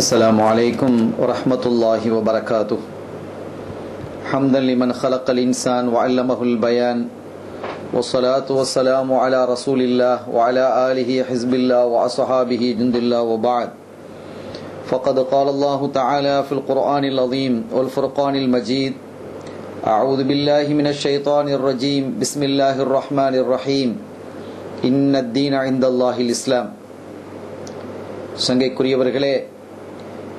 السلام عليكم ورحمة الله وبركاته. حمدا لمن خلق الإنسان وعلمه البيان، والصلاة والسلام على رسول الله وعلى آله حزب الله وأصحابه جند الله، وبعد. فقد قال الله تعالى في القرآن العظيم والفرقان المجيد: أعوذ بالله من الشيطان الرجيم، بسم الله الرحمن الرحيم، إن الدين عند الله الإسلام. சங்கைக்குரியவர்களே,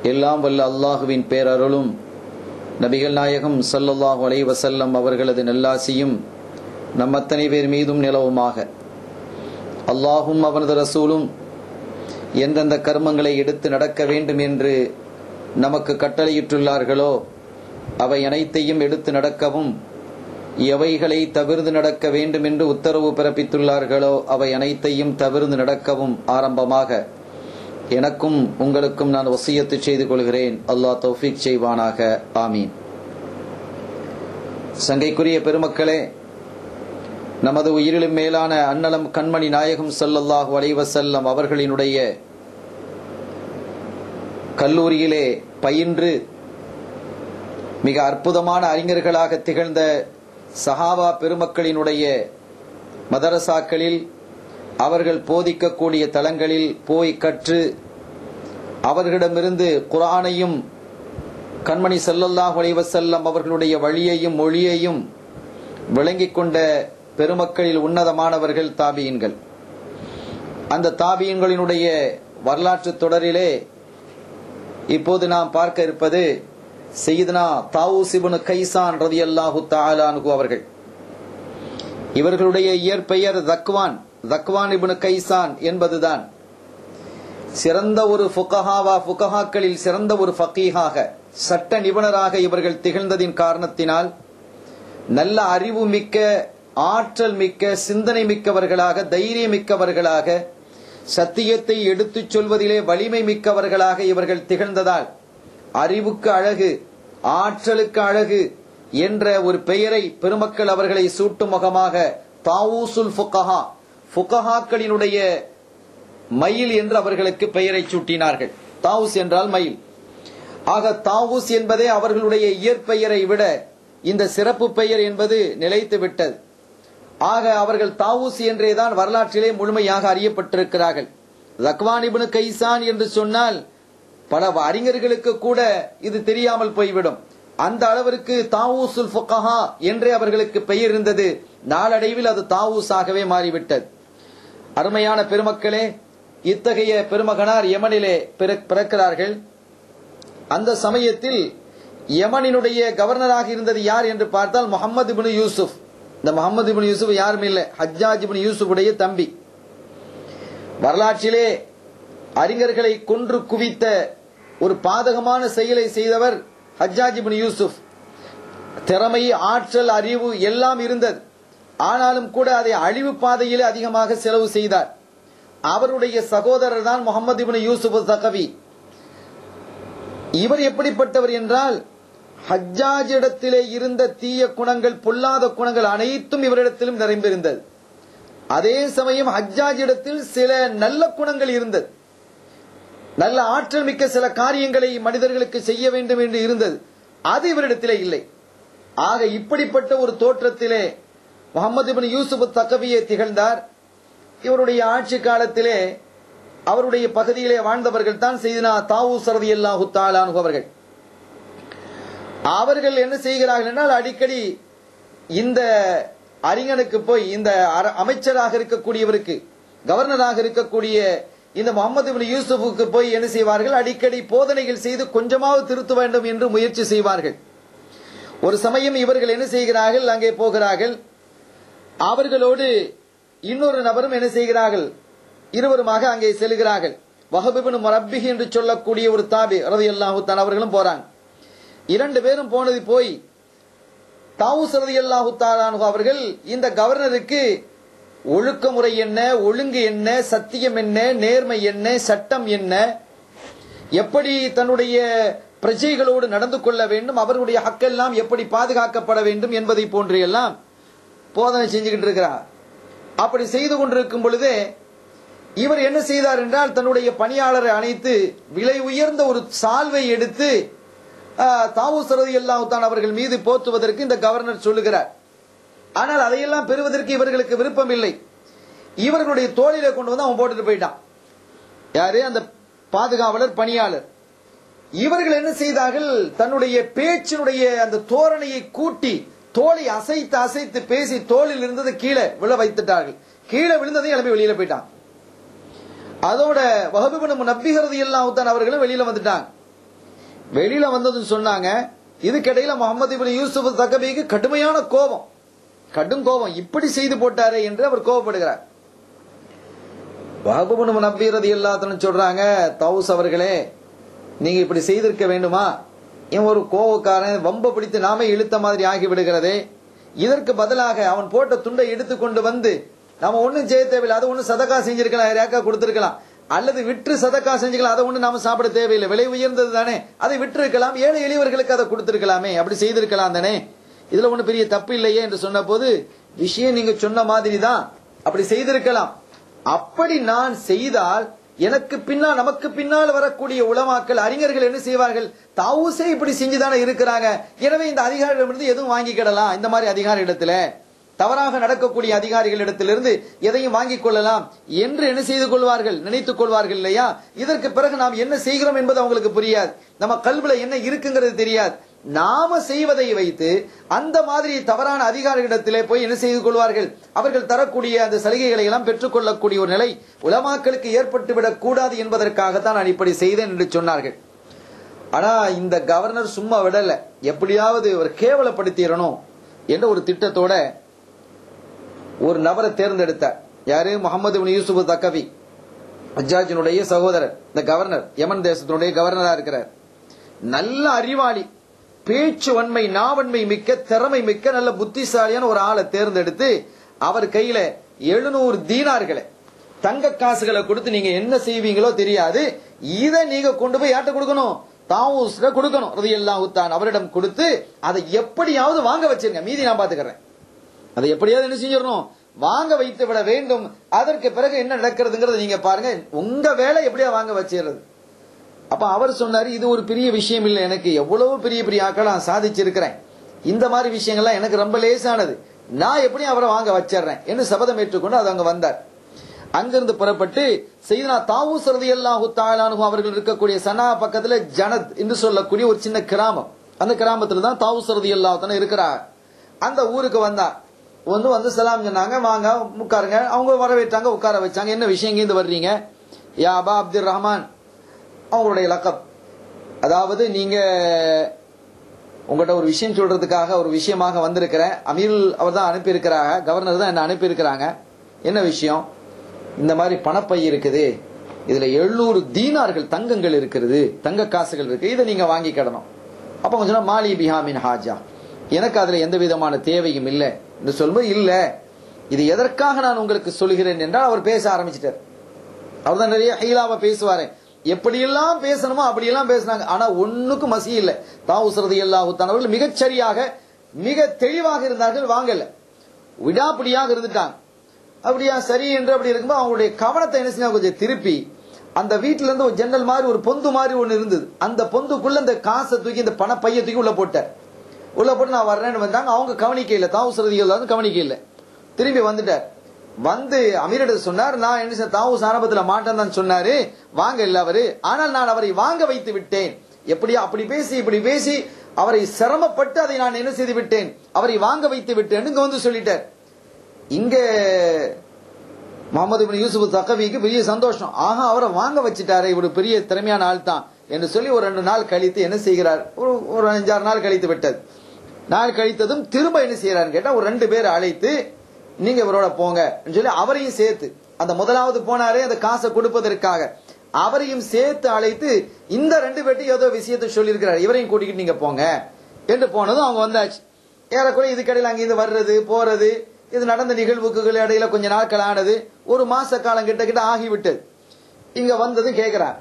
எல்லாம் வல்ல அல்லாஹுவின் பேரருளும் நபிகள் நாயகம் ஸல்லல்லாஹு அலைஹி வஸல்லம் அவர்களது நல்லாசியும் நம் அத்தனை பேர் மீதும் நிலவுமாக. அல்லாஹும் அவனது ரசூலும் எந்தெந்த கர்மங்களை எடுத்து நடக்க வேண்டும் என்று நமக்கு கட்டளையிட்டுள்ளார்களோ அவை அனைத்தையும் எடுத்து நடக்கவும், எவைகளை தவிர்த்து நடக்க வேண்டும் என்று உத்தரவு பிறப்பித்துள்ளார்களோ அவை அனைத்தையும் தவிர்த்து நடக்கவும் ஆரம்பமாக எனக்கும் உங்களுக்கும் நான் வசியத்து செய்து கொள்கிறேன். அல்லாஹ் தௌஃபீக் செய்வானாக. ஆமீன். சங்கைக்குரிய பெருமக்களே, நமது உயிரிலும் மேலான அன்னலம் கண்மணி நாயகம் ஸல்லல்லாஹு அலைஹி வஸல்லம் அவர்களினுடைய கல்லூரியிலே பயின்று மிக அற்புதமான அறிஞர்களாக திகழ்ந்த சஹாபா பெருமக்களினுடைய மதரசாக்களில் அவர்கள் போதிக்கக்கூடிய தலங்களில் போய் கற்று அவர்களிடமிருந்து குர்ஆனையும் கண்மணி ஸல்லல்லாஹு அலைஹி வஸல்லம் அவர்களுடைய வழியையும் மொழியையும் விளங்கிக் கொண்ட பெருமக்களில் உன்னதமானவர்கள் தாபியின்கள். அந்த தாபியின்களினுடைய வரலாற்று தொடரிலே இப்போது நாம் பார்க்க இருப்பது சையதுனா தாவூஸ் இப்னு கைசான் ரலியல்லாஹு தஆலா அன்ஹு அவர்கள். இவர்களுடைய இயற்பெயர் தக்வான் இப்னு கைசான் என்பதுதான். சிறந்த ஒரு ஃபுகஹாக்களில் சிறந்த ஒரு ஃபகீஹாக, சட்ட நிபுணராக இவர்கள் திகழ்ந்ததின் காரணத்தினால் நல்ல அறிவு மிக்க, ஆற்றல் மிக்க, சிந்தனை மிக்கவர்களாக, தைரியம் மிக்கவர்களாக, சத்தியத்தை எடுத்துச் சொல்வதிலே வலிமை மிக்கவர்களாக இவர்கள் திகழ்ந்ததால் அறிவுக்கு அழகு, ஆற்றலுக்கு அழகு என்ற ஒரு பெயரை பெருமக்கள் அவர்களை சூட்டும் முகமாக தாவூசுல் ஃபுகஹா, ஃபுகஹாக்களினுடைய மயில் என்று அவர்களுக்கு பெயரை சூட்டினார்கள். தாவூஸ் என்றால் மயில். ஆக தாவூஸ் என்பதே அவர்களுடைய இயற்பெயரை விட இந்த சிறப்பு பெயர் என்பது நிலைத்து விட்டது. ஆக அவர்கள் தாவூஸ் என்றேதான் வரலாற்றிலே முழுமையாக அறியப்பட்டிருக்கிறார்கள். தக்வான் இப்னு கைசான் என்று சொன்னால் பல அறிஞர்களுக்கு கூட இது தெரியாமல் போய்விடும். அந்த அளவிற்கு தாவூசுல் ஃபுகஹா என்றே அவர்களுக்கு பெயர் இருந்தது. நாளடைவில் அது தாவூஸாகவே மாறிவிட்டது. அருமையான பெருமக்களே, இத்தகைய பெருமகனார் யமனிலே பிறக்கிறார்கள். அந்த சமயத்தில் யமனினுடைய கவர்னராக இருந்தது யார் என்று பார்த்தால் முஹம்மது இப்னு யூசுப். இந்த முஹம்மது இப்னு யூசுப் யாரும் இல்லை, ஹஜ்ஜாஜ் இப்னு யூசுஃபுடைய தம்பி. வரலாற்றிலே அறிஞர்களை கொன்று குவித்த ஒரு பாதகமான செயலை செய்தவர் ஹஜ்ஜாஜ் இப்னு யூசுப். திறமை, ஆற்றல், அறிவு எல்லாம் இருந்தது. ஆனாலும் கூட அதை அழிவு பாதையிலே அதிகமாக செலவு செய்தார். அவருடைய சகோதரர் தான் முஹம்மது இப்னு யூசுப் தகவி. இவர் எப்படிப்பட்டவர் என்றால், ஹஜ்ஜாஜ் இடத்திலே இருந்த தீய குணங்கள், பொல்லாத குணங்கள் அனைத்தும் இவரிடத்திலும் நிறைந்திருந்தது. அதே சமயம் ஹஜ்ஜாஜ் இடத்தில் சில நல்ல குணங்கள் இருந்தது. நல்ல ஆற்றல் மிக்க சில காரியங்களை மனிதர்களுக்கு செய்ய வேண்டும் என்று இருந்தது. அது இவரிடத்திலே இல்லை. ஆக இப்படிப்பட்ட ஒரு தோற்றத்திலே முஹம்மது இப்னு யூசுப் தகவியே திகழ்ந்தார். இவருடைய ஆட்சி காலத்திலே அவருடைய பகுதியிலே வாழ்ந்தவர்கள் தான் சையதுனா தாவூஸ் ரலியல்லாஹு தஆலா அன்ஹு அவர்கள். அவர்கள் என்ன செய்கிறார்கள் என்றால், அடிக்கடி இந்த அறிஞனுக்கு போய், இந்த அமைச்சராக இருக்கக்கூடியவருக்கு, கவர்னராக இருக்கக்கூடிய இந்த முஹம்மது இப்னு யூசுஃபுக்கு போய் என்ன செய்வார்கள், அடிக்கடி போதனைகள் செய்து கொஞ்சமாவது திருத்த வேண்டும் என்று முயற்சி செய்வார்கள். ஒரு சமயம் இவர்கள் என்ன செய்கிறார்கள், அங்கே போகிறார்கள். அவர்களோடு இன்னொரு நபரும் என்ன செய்கிறார்கள், இருவருமாக அங்கே செல்கிறார்கள். வஹப் இப்னு முரப்பிஹ் என்று சொல்லக்கூடிய ஒரு தாபி ரலியல்லாஹு தஆலா அவர்களும் போறாங்க. இரண்டு பேரும் போனது போய் தாவூஸ் ரலியல்லாஹு தஆலா அன்ஹு அவர்கள் இந்த கவர்னருக்கு ஒழுக்கமுறை என்ன, ஒழுங்கு என்ன, சத்தியம் என்ன, நேர்மை என்ன, சட்டம் என்ன, எப்படி தன்னுடைய பிரஜைகளோடு நடந்து கொள்ள வேண்டும், அவர்களுடைய ஹக்கெல்லாம் எப்படி பாதுகாக்கப்பட வேண்டும் என்பதை போன்று எல்லாம் போதனை செஞ்சுக்கிட்டு இருக்கிறார். அப்படி செய்து கொண்டிருக்கும் பொழுது இவர் என்ன செய்தார் என்றால் தன்னுடைய பணியாளரை அழைத்து விலை உயர்ந்த ஒரு சால்வை எடுத்து தாவூஸ் ரலியல்லாஹு தஆலா அவர்கள் மீது போத்துவதற்கு இந்த கவர்னர் சொல்லுகிறார். ஆனால் அதையெல்லாம் பெறுவதற்கு இவர்களுக்கு விருப்பம் இல்லை. இவர்களுடைய தோளிலே கொண்டு வந்து அவன் போட்டுட்டு போயிட்டான். யாரு? அந்த பாதுகாவலர் பணியாளர். இவர்கள் என்ன செய்தார்கள், தன்னுடைய பேச்சினுடைய அந்த தோரணையை கூட்டி தோலை அசைத்து அசைத்து பேசி தோளில் இருந்தது கீழே விழ வைத்துட்டார்கள். கீழே விழுந்ததையும் எழுப்பி வெளியில போயிட்டான். அதோட வஹப் இப்னு முனப்பிஹ் ரலியல்லாஹு தஆலா அவர்களும் வெளியில வந்துட்டாங்க. வெளியில வந்ததுன்னு சொன்னாங்க. இதுக்கிடையில முகமது இப்னு யூசுப் தகபிக்கு கடுமையான கோபம், கடும் கோபம். இப்படி செய்து போட்டாரே என்று அவர் கோபப்படுகிறார். வஹப் இப்னு முனப்பிஹ் ரலியல்லாஹு தஆலா சொல்றாங்க, தௌஸ் அவர்களே, நீங்க இப்படி செய்திருக்க வேண்டுமா? இவன் ஒரு கோபக்காரன், வம்ப பிடித்து நாமே இழுத்த மாதிரி ஆகி விடுகிறதே. இதற்கு பதிலாக அவன் போட்ட துண்டை எடுத்துக்கொண்டு வந்து நாம ஒண்ணும் செய்ய தேவையில்லை, அதை ஒண்ணு சதக்கா செஞ்சிருக்கலாம், யாரையாக்கா கொடுத்திருக்கலாம், அல்லது விற்று சதக்கா செஞ்சுக்கலாம், அதை ஒண்ணு நாம சாப்பிட தேவையில்லை, விலை உயர்ந்தது தானே, அதை விற்று இருக்கலாம், ஏழை எளியவர்களுக்கு அதை கொடுத்திருக்கலாமே, அப்படி செய்திருக்கலாம் தானே, இதுல ஒண்ணு பெரிய தப்பு இல்லையே என்று சொன்ன போது, விஷயம் நீங்க சொன்ன மாதிரி தான், அப்படி செய்திருக்கலாம். அப்படி நான் செய்தால் எனக்கு பின்னால், நமக்கு பின்னால் வரக்கூடிய உலமாக்கள் அறிஞர்கள் என்ன செய்வார்கள், தாவூஸே இப்படி செஞ்சுதானே இருக்கிறாங்க, எனவே இந்த அதிகாரிகளிடமிருந்து எதுவும் வாங்கிக்கிடலாம், இந்த மாதிரி அதிகாரி இடத்துல தவறாக நடக்கக்கூடிய அதிகாரிகளிடத்திலிருந்து எதையும் வாங்கிக் கொள்ளலாம் என்று என்ன செய்து கொள்வார்கள், நினைத்துக் கொள்வார்கள் இல்லையா? இதற்கு பிறகு நாம் என்ன செய்கிறோம் என்பது அவங்களுக்கு புரியாது, நம்ம கல்வில என்ன இருக்குங்கிறது தெரியாது. நாம செய்வதை வைத்து அந்த மாதிரி தவறான அதிகாரிகளிடத்திலே போய் என்ன செய்து கொள்வார்கள், அவர்கள் தரக்கூடிய அந்த சலுகைகளை எல்லாம் பெற்றுக் கொள்ளக்கூடிய ஒரு நிலை உலமாக்களுக்கு ஏற்பட்டுவிடக் கூடாது என்பதற்காகத்தான் நான் இப்படி செய்தேன் என்று சொன்னார்கள். ஆனா இந்த கவர்னர் சும்மா விடல, எப்படியாவது ஒரு கேவலப்படுத்திடணும் என்ற ஒரு திட்டத்தோட ஒரு நபரை தேர்ந்தெடுத்தார். யாரு? முகமது இப்னு யூசுப் தக்கவி, ஹஜ்ஜாஜினுடைய சகோதரர். இந்த கவர்னர் யமன் தேசத்தினுடைய கவர்னரா இருக்கிறார். நல்ல அறிவாளி, பேச்சு வன்மை, நாவன்மை மிக்க, திறமை மிக்க, நல்ல புத்திசாலியான ஒரு ஆளை தேர்ந்தெடுத்து அவர் கையில 700 தீனார்களை, தங்க காசுகளை கொடுத்து, நீங்க என்ன செய்வீங்களோ தெரியாது, இதை நீங்க கொண்டு போய் யார்ட்ட கொடுக்கணும், தாவூஸ் கொடுக்கணும் ரலியல்லாஹு தஆலா அவரிடம் கொடுத்து அதை எப்படியாவது வாங்க வச்சிருங்க, மீதி நான் பாத்துக்கிறேன், அதை எப்படியாவது என்ன செஞ்சிடணும், வாங்க வைத்து விட வேண்டும். அதற்கு பிறகு என்ன நடக்கிறதுங்கிறது நீங்க பாருங்க, உங்க வேலை எப்படியா வாங்க வச்சிடுறது. அப்ப அவர் சொன்னாரு, இது ஒரு பெரிய விஷயம் இல்லை, எனக்கு எவ்வளவு பெரிய பெரிய ஆக்கள் நான் சாதிச்சிருக்கிறேன், இந்த மாதிரி விஷயங்கள்லாம் எனக்கு ரொம்ப லேசானது, நான் எப்படியும் அவரை வாங்க வச்சிடுறேன் என்று சபதம் ஏற்றுக்கொண்டு அது அங்க வந்தார். அங்கிருந்து புறப்பட்டு செய்தனா தாவூஸ் ரலியல்லாஹு தஆலா அன்ஹு அவர்கள் இருக்கக்கூடிய சனா பக்கத்துல ஜனத் என்று சொல்லக்கூடிய ஒரு சின்ன கிராமம், அந்த கிராமத்துல தான் தாவூஸ் ரலியல்லாஹு தஆலா இருக்கிறார். அந்த ஊருக்கு வந்தார். வந்து சலாம் சொன்னாங்க, வாங்க உட்காருங்க. அவங்க வரவேற்றாங்க, உட்கார வச்சாங்க. என்ன விஷயம், இருந்து வர்றீங்க? யா அபா அப்துர் ரஹ்மான், அவங்களுடைய லக்கப். அதாவது நீங்க உங்கள்கிட்ட ஒரு விஷயம் சொல்றதுக்காக ஒரு விஷயமாக வந்திருக்கிறேன். அமீருல் அவர் தான் அனுப்பி இருக்கிறாங்க, கவர்னர் தான் என்ன அனுப்பி இருக்கிறாங்க. என்ன விஷயம்? இந்த மாதிரி பணப்பை இருக்குது, இதுல 700 தீனார்கள் தங்கங்கள் இருக்கிறது, தங்க காசுகள் இருக்கு, இதை நீங்க வாங்கிக்கிடணும். அப்ப கொஞ்சம் மாலி பிஹாமின் ஹாஜா, எனக்கு அதுல எந்த விதமான தேவையும் இல்லை என்று சொல்லும்போது, இல்ல இது எதற்காக நான் உங்களுக்கு சொல்கிறேன் என்றால் அவர் பேச ஆரம்பிச்சிட்டார். அவர் தான் நிறைய ஹீலாவா பேசுவாரு, எப்படியெல்லாம் பேசணுமோ அப்படியெல்லாம் பேசினாங்க. ஆனா ஒண்ணுக்கும் மசி இல்லை. தாவூஸ் ரலியல்லாஹு தஆலா அவர்கள் மிகச்சரியாக மிக தெளிவாக இருந்தார்கள், வாங்கல, விடாப்பிடியாக இருந்துட்டாங்க. அப்படியா சரி என்று அப்படி இருக்கும்போது அவங்களுடைய கவனத்தை என்ன செஞ்சா கொஞ்சம் திருப்பி, அந்த வீட்டுல இருந்து ஒரு ஜன்னல் மாதிரி ஒரு பொந்து மாதிரி ஒண்ணு இருந்தது, அந்த பொந்துக்குள்ள இந்த காசை தூக்கி, இந்த பண பைய தூக்கி உள்ள போட்டார். உள்ள போட்டு நான் வர்றேன்னு வந்தாங்க. அவங்க கவனிக்க இல்லை, தாவூஸ் ரலியல்லாஹு கவனிக்க இல்லை, திரும்பி வந்துட்டார். வந்து அமீரிடம் சொன்னார், நான் என்ன தாவூஸ் ஆரம்பத்துல மாட்டேன் தான் சொன்னாரு, வாங்க இல்ல அவரு, ஆனால் நான் அவரை வாங்க வைத்து விட்டேன். எப்படியா அப்படி பேசி இப்படி பேசி அவரை சிரமப்பட்டு அதை நான் என்ன செய்து விட்டேன், அவரை வாங்க வைத்து விட்டேன் இங்க வந்து சொல்லிட்டார். இங்க முகமது இப்னு யூசுப் தகவிக்கு பெரிய சந்தோஷம், ஆஹா அவரை வாங்க வச்சுட்டாரு, இவரு பெரிய திறமையான ஆள் தான் என்று சொல்லி ஒரு 2 நாள் கழித்து என்ன செய்கிறார், ஒரு 5-6 நாள் கழித்து விட்டது. நாள் கழித்ததும் திரும்ப என்ன செய்யறாரு கேட்டா, ஒரு 2 பேர் அழைத்து நீங்க இவரோட போங்க சொல்லி அவரையும் சேர்த்து, அந்த முதலாவது போனாரே அந்த காசை கொடுப்பதற்காக அவரையும் சேர்த்து அழைத்து இந்த 2 பேர்ட்டையும் ஏதோ விஷயத்தை சொல்லி இருக்கிறார், இவரையும் கூட்டிக்கிட்டு நீங்க போங்க என்று போனதும் அவங்க வந்தாச்சு. ஏறக்குறைய இதுக்கடையில் அங்கிருந்து வர்றது போறது, இது நடந்த நிகழ்வுக்கு இடையில கொஞ்ச நாட்கள் ஆனது, ஒரு மாச காலம் கிட்ட ஆகிவிட்டது. இங்க வந்தது கேட்கிறார்.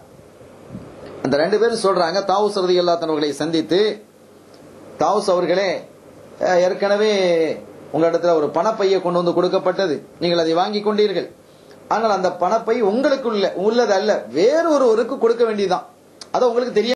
அந்த 2 பேரும் சொல்றாங்க, தாவூஸ் ரலியல்லாஹு தஆலா சந்தித்து, தாவூஸ் அவர்களே, ஏற்கனவே உங்களிடத்துல ஒரு பணப்பையை கொண்டு வந்து கொடுக்கப்பட்டது, நீங்கள் அதை வாங்கி கொண்டீர்கள், ஆனால் அந்த பணப்பை உங்களுக்கு உள்ளது அல்ல, வேறு ஒருவருக்கு கொடுக்க வேண்டியதுதான். அது உங்களுக்கு தெரியும்.